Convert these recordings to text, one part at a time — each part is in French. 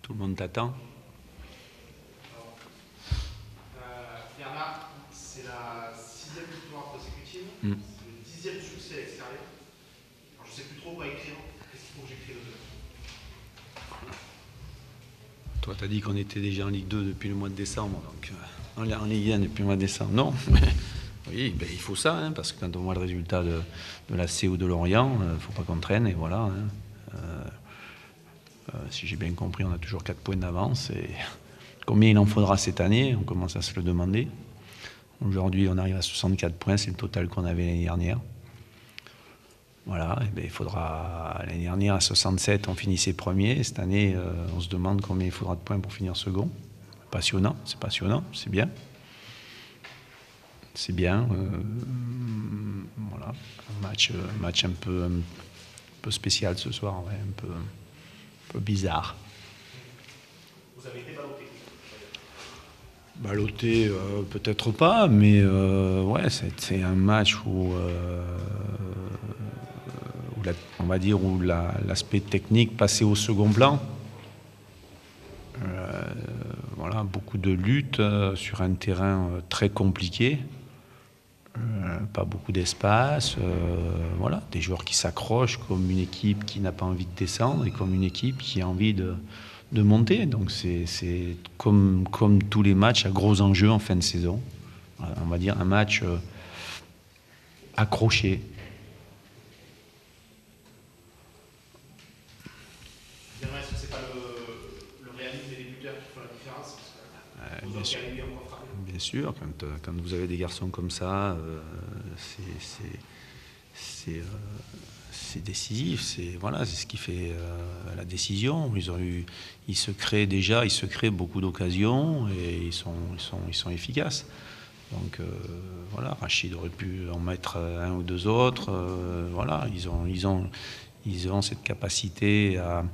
Tout le monde t'attend. Bernard, c'est la 6e victoire consécutive, Mm. c'est le 10e succès à l'extérieur. Alors, je ne sais plus trop quoi écrire. Qu'est-ce qu'il faut que j'écrive dedans? Toi, t'as dit qu'on était déjà en Ligue 2 depuis le mois de décembre, donc en Ligue 1 depuis le mois de décembre. Non, oui, ben, il faut ça, hein, parce que quand on voit le résultat de la C ou de Lorient, il ne faut pas qu'on traîne, et voilà. Hein. Si j'ai bien compris, on a toujours 4 points d'avance. Et combien il en faudra cette année? On commence à se le demander. Aujourd'hui, on arrive à 64 points, c'est le total qu'on avait l'année dernière. Voilà, et ben, il faudra. L'année dernière, à 67, on finissait premier. Cette année, on se demande combien il faudra de points pour finir second. Passionnant, c'est bien. C'est bien. Voilà, un match un peu spécial ce soir, ouais, un peu bizarre. Vous avez été ballotté. Ballotté, peut-être pas, mais ouais, c'est un match où, on va dire, où l'aspect technique passait au second plan. Voilà, beaucoup de luttes sur un terrain très compliqué. Pas beaucoup d'espace, voilà, des joueurs qui s'accrochent comme une équipe qui n'a pas envie de descendre et comme une équipe qui a envie de monter. Donc c'est comme tous les matchs à gros enjeux en fin de saison. Voilà, on va dire un match accroché. Est-ce que c'est pas le réalisme des buteurs qui font la différence? Parce que vous Bien sûr. avez eu encore frappé. Bien sûr, quand vous avez des garçons comme ça, c'est décisif. C'est voilà, c'est ce qui fait la décision. Ils se créent beaucoup d'occasions et ils sont efficaces. Donc voilà, Rachid aurait pu en mettre un ou deux autres. Voilà, ils ont cette capacité à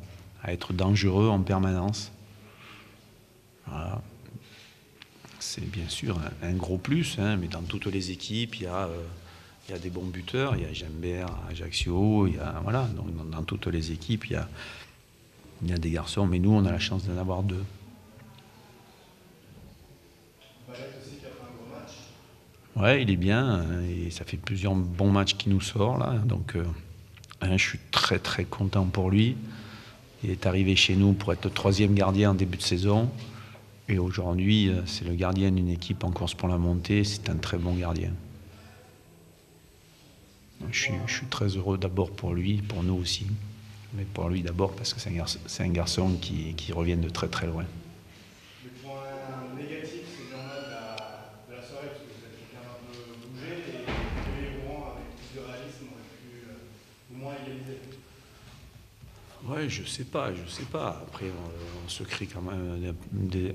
être dangereux en permanence. Voilà. C'est bien sûr un gros plus, hein, mais dans toutes les équipes, il y a des bons buteurs. Il y a Jambert, Ajaccio, voilà, donc dans toutes les équipes, il y a des garçons, mais nous, on a la chance d'en avoir deux. Valette aussi qui a fait un gros match. Ouais, il est bien, et ça fait plusieurs bons matchs qui nous sortent là, donc je suis très très content pour lui. Il est arrivé chez nous pour être le 3e gardien en début de saison. Et aujourd'hui, c'est le gardien d'une équipe en course pour la montée. C'est un très bon gardien. Je suis très heureux d'abord pour lui, pour nous aussi. Mais pour lui d'abord parce que c'est un garçon qui revient de très très loin. Le point négatif, c'est bien mal de la soirée, parce que vous êtes quelqu'un un peu bougé et les Rouen, avec plus de réalisme, aurait pu au moins égaliser. Ouais, je sais pas. Après, on se crée quand même.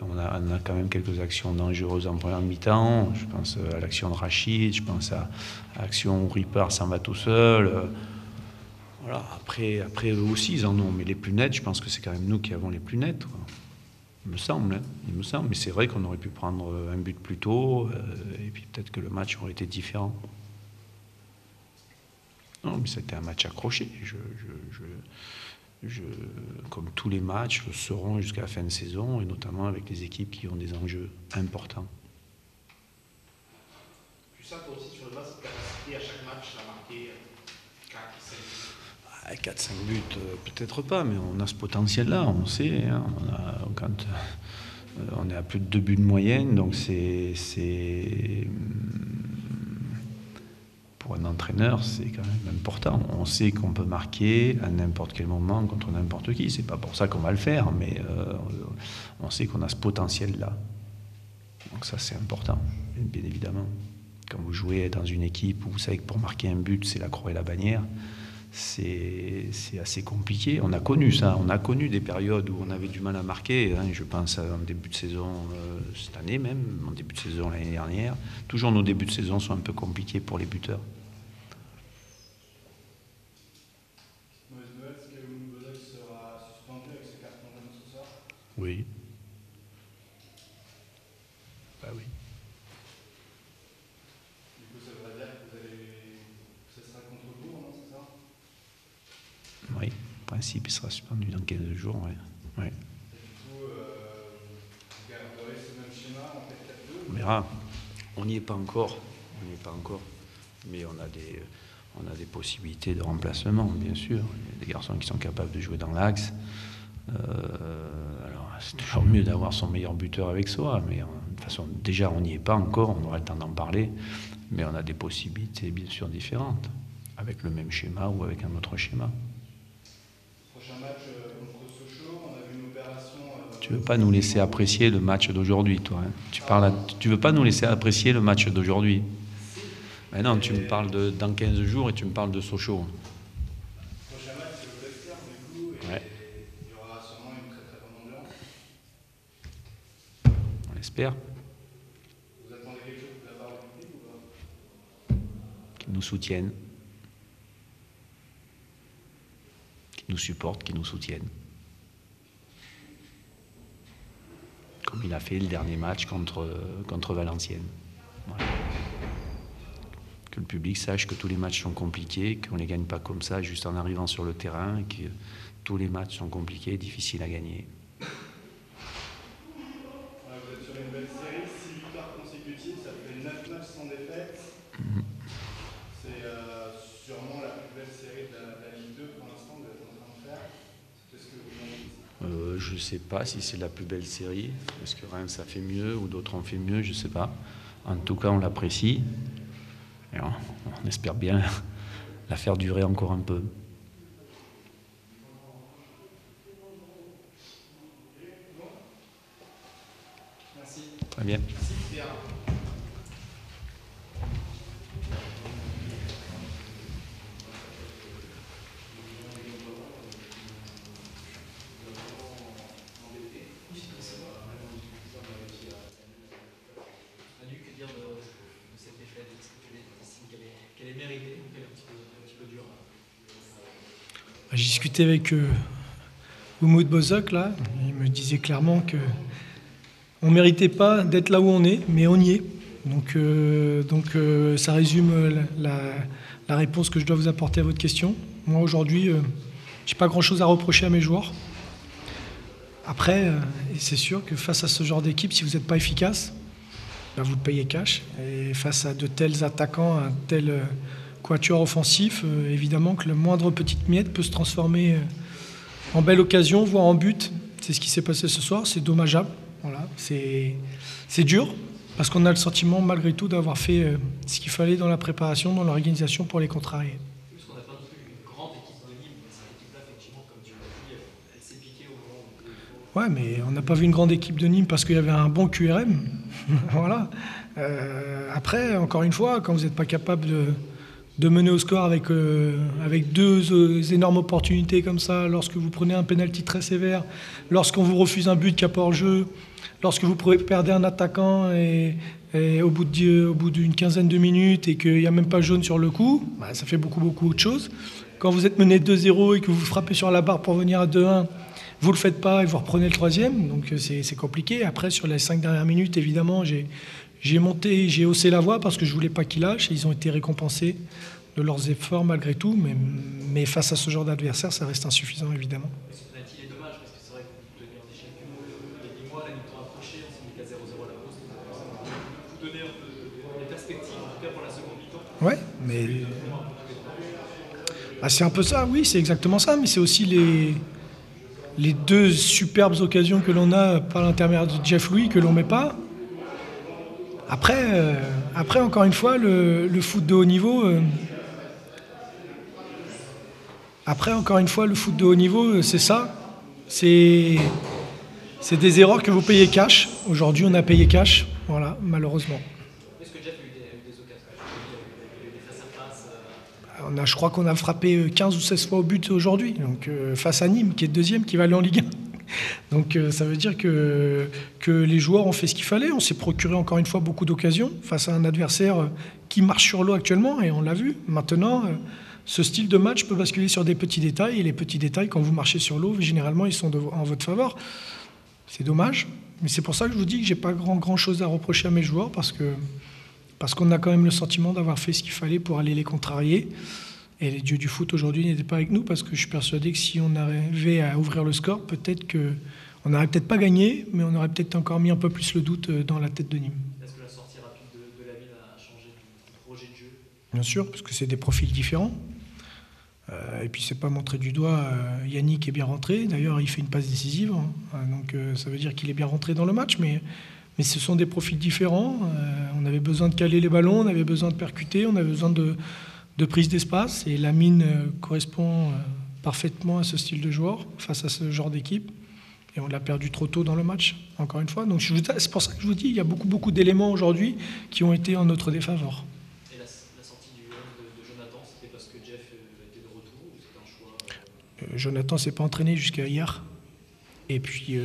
On a quand même quelques actions dangereuses en première mi-temps. Je pense à l'action de Rachid, je pense à l'action où Ripard s'en va tout seul. Voilà. Après, eux aussi, ils en ont. Mais les plus nets, je pense que c'est quand même nous qui avons les plus nets, quoi. Il me semble. Mais c'est vrai qu'on aurait pu prendre un but plus tôt. Et puis peut-être que le match aurait été différent. Non, mais c'était un match accroché. Comme tous les matchs le seront jusqu'à la fin de saison, et notamment avec les équipes qui ont des enjeux importants. Tu sens toi aussi sur le bas cette capacité à chaque match à marquer 4, 5 buts. 4-5 buts, peut-être pas, mais on a ce potentiel-là, on sait. Hein, on est à plus de 2 buts de moyenne, donc pour un entraîneur, c'est quand même important. On sait qu'on peut marquer à n'importe quel moment contre n'importe qui. C'est pas pour ça qu'on va le faire, mais on sait qu'on a ce potentiel-là. Donc ça, c'est important, bien évidemment. Quand vous jouez dans une équipe où vous savez que pour marquer un but, c'est la croix et la bannière, c'est assez compliqué. On a connu ça. On a connu des périodes où on avait du mal à marquer. Hein, je pense en début de saison cette année même, en début de saison l'année dernière. Toujours nos débuts de saison sont un peu compliqués pour les buteurs. Mauvaise nouvelle, est-ce que Mouloudou sera suspendu avec ses cartons jaunes ce soir? Oui. Bah oui. Du coup, ça voudrait dire que ce sera contre vous, non, c'est ça? Oui. En principe, il sera suspendu dans 15 jours. Ouais. Ouais. Et du coup, verra. On n'y est pas encore. On n'y est pas encore. Mais on a des possibilités de remplacement, bien sûr. Il y a des garçons qui sont capables de jouer dans l'axe. Alors, c'est toujours mieux d'avoir son meilleur buteur avec soi, mais de toute façon, déjà, on n'y est pas encore, on aura le temps d'en parler, mais on a des possibilités, bien sûr, différentes, avec le même schéma ou avec un autre schéma. Prochain match contre Sochaux, on a vu une opération... Tu ne veux pas nous laisser apprécier le match d'aujourd'hui, toi, hein. Tu veux pas nous laisser apprécier le match d'aujourd'hui. Mais non, tu me parles dans 15 jours et tu me parles de Sochaux. Prochain match, c'est le Leicester, du coup, et il y aura sûrement une très très bonne ambiance. On l'espère. Vous attendez quelque chose de la part du public ou pas? Qu'ils nous soutiennent. Qu'ils nous supportent, qu'ils nous soutiennent. Comme il a fait le dernier match contre Valenciennes. Voilà. Que le public sache que tous les matchs sont compliqués, qu'on ne les gagne pas comme ça, juste en arrivant sur le terrain, et que tous les matchs sont compliqués et difficiles à gagner. Ouais, vous êtes sur une belle série, 6 victoires consécutives, ça fait 9 matchs sans défaite. C'est sûrement la plus belle série de la Ligue 2 pour l'instant, vous êtes en train de faire. Qu'est-ce que vous en dites? Je ne sais pas si c'est la plus belle série. Est-ce que Reims a fait mieux ou d'autres ont fait mieux? Je ne sais pas. En tout cas, on l'apprécie. Et on espère bien la faire durer encore un peu. Merci. Très bien. Merci Pierre. Que dire de cette défaite? Est-ce que qu'elle est méritée ou qu'elle est un petit peu dure? J'ai discuté avec Oumoud Bozok, là. Il me disait clairement qu'on ne méritait pas d'être là où on est, mais on y est. Donc ça résume la réponse que je dois vous apporter à votre question. Moi, aujourd'hui, je n'ai pas grand-chose à reprocher à mes joueurs. Après, c'est sûr que face à ce genre d'équipe, si vous n'êtes pas efficace, vous le payez cash. Et face à de tels attaquants, un tel quatuor offensif, évidemment que le moindre petite miette peut se transformer en belle occasion, voire en but. C'est ce qui s'est passé ce soir, c'est dommageable. Voilà. C'est dur, parce qu'on a le sentiment, malgré tout, d'avoir fait ce qu'il fallait dans la préparation, dans l'organisation pour les contrarier. Parce qu'on n'a pas non plus une grande équipe de Nîmes, mais cette équipe-là, effectivement, comme tu l'as dit, elle s'est piquée au moment où... Ouais, mais on n'a pas vu une grande équipe de Nîmes parce qu'il y avait un bon QRM. Voilà. Après, encore une fois, quand vous n'êtes pas capable de mener au score avec deux énormes opportunités comme ça, lorsque vous prenez un pénalty très sévère, lorsqu'on vous refuse un but qui n'a pas hors-jeu, lorsque vous perdez un attaquant et au bout d'une quinzaine de minutes et qu'il n'y a même pas jaune sur le coup, ça fait beaucoup de choses. Quand vous êtes mené 2-0 et que vous frappez sur la barre pour venir à 2-1, vous ne le faites pas et vous reprenez le troisième, donc c'est compliqué. Après, sur les 5 dernières minutes, évidemment, j'ai haussé la voix parce que je ne voulais pas qu'ils lâchent. Ils ont été récompensés de leurs efforts malgré tout, mais face à ce genre d'adversaire, ça reste insuffisant, évidemment. Mais ce penalty est dommage parce que c'est vrai que vous tenez en échec les 10 mois, la mi-temps approchée, on s'est mis qu'à 0-0 à la pause. Vous donner un peu des perspectives, en tout cas pour la seconde mi-temps. Ouais, mais c'est un peu ça, oui, c'est exactement ça, mais c'est aussi les deux superbes occasions que l'on a par l'intermédiaire de Jeff Louis que l'on ne met pas. Après, encore une fois, le foot de haut niveau... c'est ça. C'est des erreurs que vous payez cash. Aujourd'hui, on a payé cash. Voilà, malheureusement. Est-ce que Jeff a eu des occasions? Il y a eu des face-à-face Je crois qu'on a frappé 15 ou 16 fois au but aujourd'hui. Donc, face à Nîmes, qui est deuxième, qui va aller en Ligue 1. Donc ça veut dire que les joueurs ont fait ce qu'il fallait. On s'est procuré encore une fois beaucoup d'occasions face à un adversaire qui marche sur l'eau actuellement, et on l'a vu. Maintenant, ce style de match peut basculer sur des petits détails, et les petits détails, quand vous marchez sur l'eau, généralement, ils sont en votre faveur. C'est dommage, mais c'est pour ça que je vous dis que j'ai pas grand-chose à reprocher à mes joueurs, parce qu'on a quand même le sentiment d'avoir fait ce qu'il fallait pour aller les contrarier. Et les dieux du foot aujourd'hui n'étaient pas avec nous, parce que je suis persuadé que si on arrivait à ouvrir le score, on n'aurait peut-être pas gagné, mais on aurait peut-être encore mis un peu plus le doute dans la tête de Nîmes. Est-ce que la sortie Bien sûr, parce que c'est des profils différents. Et puis c'est pas montré du doigt, Yannick est bien rentré. D'ailleurs, il fait une passe décisive. Donc ça veut dire qu'il est bien rentré dans le match. Mais ce sont des profils différents. On avait besoin de caler les ballons, on avait besoin de percuter, on avait besoin de prise d'espace. Et Lamine correspond parfaitement à ce style de joueur, face à ce genre d'équipe. Et on l'a perdu trop tôt dans le match, encore une fois. Donc c'est pour ça que je vous dis, il y a beaucoup d'éléments aujourd'hui qui ont été en notre défaveur. Et la sortie de Jonathan, c'était parce que Jeff était de retour ou c'était un choix Jonathan ne s'est pas entraîné jusqu'à hier. Et puis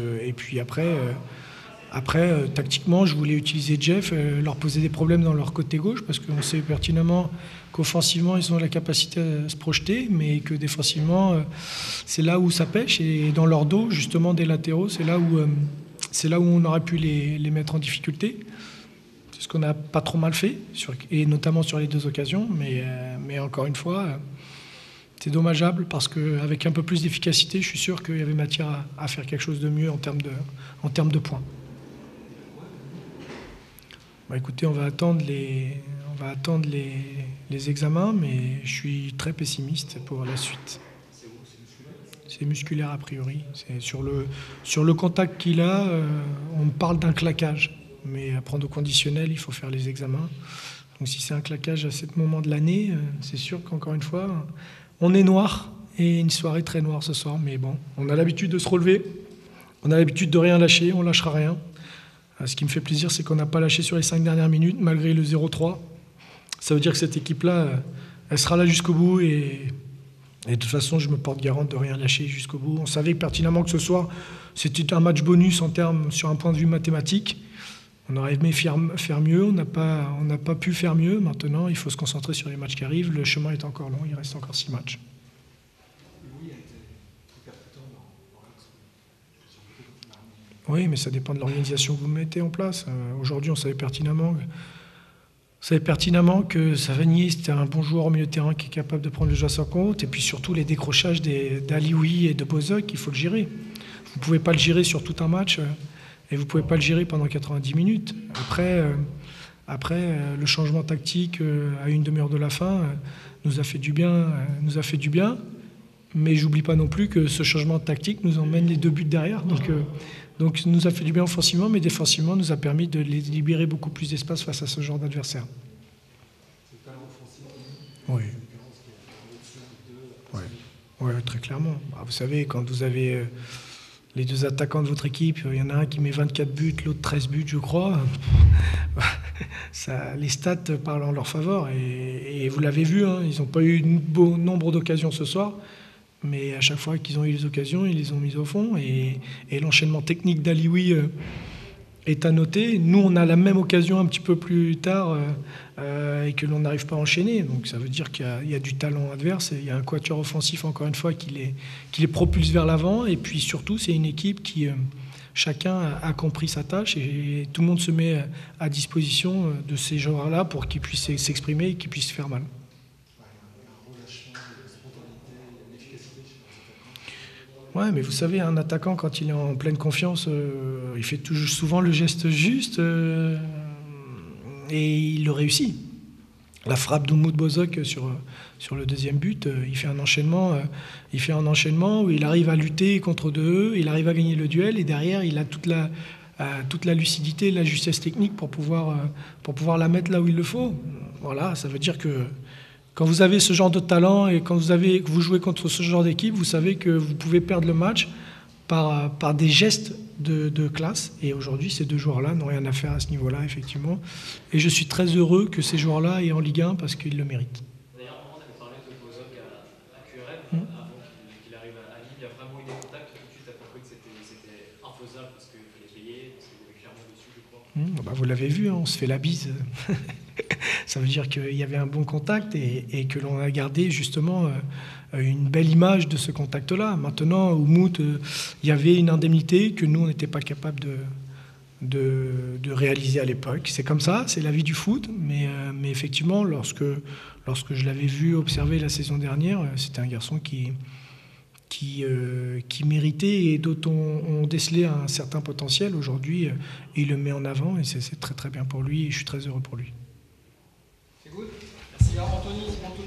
après, tactiquement, je voulais utiliser Jeff, leur poser des problèmes dans leur côté gauche, parce qu'on sait pertinemment qu'offensivement, ils ont la capacité à se projeter, mais que défensivement, c'est là où ça pêche. Et dans leur dos, justement, des latéraux, c'est là où on aurait pu les mettre en difficulté. C'est ce qu'on n'a pas trop mal fait, et notamment sur les 2 occasions. Mais encore une fois, c'est dommageable, parce qu'avec un peu plus d'efficacité, je suis sûr qu'il y avait matière à faire quelque chose de mieux en termes de points. Bah écoutez, on va attendre les examens, mais je suis très pessimiste pour la suite. C'est musculaire a priori. C'est sur le contact qu'il a, on parle d'un claquage. Mais à prendre au conditionnel, il faut faire les examens. Donc si c'est un claquage à ce moment de l'année, c'est sûr qu'encore une fois, on est noir, et une soirée très noire ce soir. Mais bon, on a l'habitude de se relever, on a l'habitude de rien lâcher, on lâchera rien. Ce qui me fait plaisir, c'est qu'on n'a pas lâché sur les 5 dernières minutes, malgré le 0-3. Ça veut dire que cette équipe-là, elle sera là jusqu'au bout. Et de toute façon, je me porte garante de rien lâcher jusqu'au bout. On savait pertinemment que ce soir, c'était un match bonus sur un point de vue mathématique. On aurait aimé faire mieux, on n'a pas pu faire mieux. Maintenant, il faut se concentrer sur les matchs qui arrivent. Le chemin est encore long, il reste encore 6 matchs. Oui, mais ça dépend de l'organisation que vous mettez en place. Aujourd'hui, on savait pertinemment que Savanier, c'était un bon joueur au milieu de terrain qui est capable de prendre le jeu à son compte. Et puis surtout, les décrochages d'Alioui et de Bozok, il faut le gérer. Vous ne pouvez pas le gérer sur tout un match, et vous ne pouvez pas le gérer pendant 90 minutes. Après, le changement tactique à une demi-heure de la fin nous a fait du bien. Mais j'oublie pas non plus que ce changement tactique nous emmène les 2 buts derrière. Donc nous a fait du bien offensivement, mais défensivement nous a permis de les libérer beaucoup plus d'espace face à ce genre d'adversaire. Oui. Ouais, très clairement. Vous savez, quand vous avez les 2 attaquants de votre équipe, il y en a un qui met 24 buts, l'autre 13 buts, je crois. Les stats parlent en leur faveur. Et vous l'avez vu, hein, ils n'ont pas eu un beau nombre d'occasions ce soir. Mais à chaque fois qu'ils ont eu les occasions, ils les ont mises au fond. Et l'enchaînement technique d'Alioui est à noter. Nous, on a la même occasion un petit peu plus tard et que l'on n'arrive pas à enchaîner. Donc ça veut dire qu'il y a du talent adverse. Il y a un quatuor offensif, encore une fois, qui les propulse vers l'avant. Et puis surtout, c'est une équipe qui, chacun a compris sa tâche. Et tout le monde se met à disposition de ces joueurs-là pour qu'ils puissent s'exprimer et qu'ils puissent faire mal. Ouais, mais vous savez, un attaquant, quand il est en pleine confiance, il fait souvent le geste juste et il le réussit. La frappe d'Umut Bozok sur le 2e but, il fait un enchaînement où il arrive à lutter contre 2, il arrive à gagner le duel et derrière, il a toute la lucidité, la justesse technique pour pouvoir la mettre là où il le faut. Voilà, ça veut dire que quand vous avez ce genre de talent et que vous jouez contre ce genre d'équipe, vous savez que vous pouvez perdre le match par des gestes de classe. Et aujourd'hui, ces 2 joueurs-là n'ont rien à faire à ce niveau-là, effectivement. Et je suis très heureux que ces joueurs-là aient en Ligue 1 parce qu'ils le méritent. D'ailleurs, on avait parlé de Bozok à QRM avant qu'il arrive à Lille. Il y a vraiment eu des contacts. Tout de suite, tu as compris que c'était infaisable parce qu'il fallait payer, parce qu'il y avait clairement dessus, je crois. Vous l'avez vu, hein, on se fait la bise. Ça veut dire qu'il y avait un bon contact et que l'on a gardé justement une belle image de ce contact-là. Maintenant, au Mout, il y avait une indemnité que nous, on n'était pas capable de réaliser à l'époque. C'est comme ça, c'est la vie du foot. Mais effectivement, lorsque je l'avais vu observer la saison dernière, c'était un garçon qui méritait et dont on décelait un certain potentiel. Aujourd'hui, il le met en avant et c'est très très bien pour lui et je suis très heureux pour lui. C'est good. Merci. Anthony, c'est bon.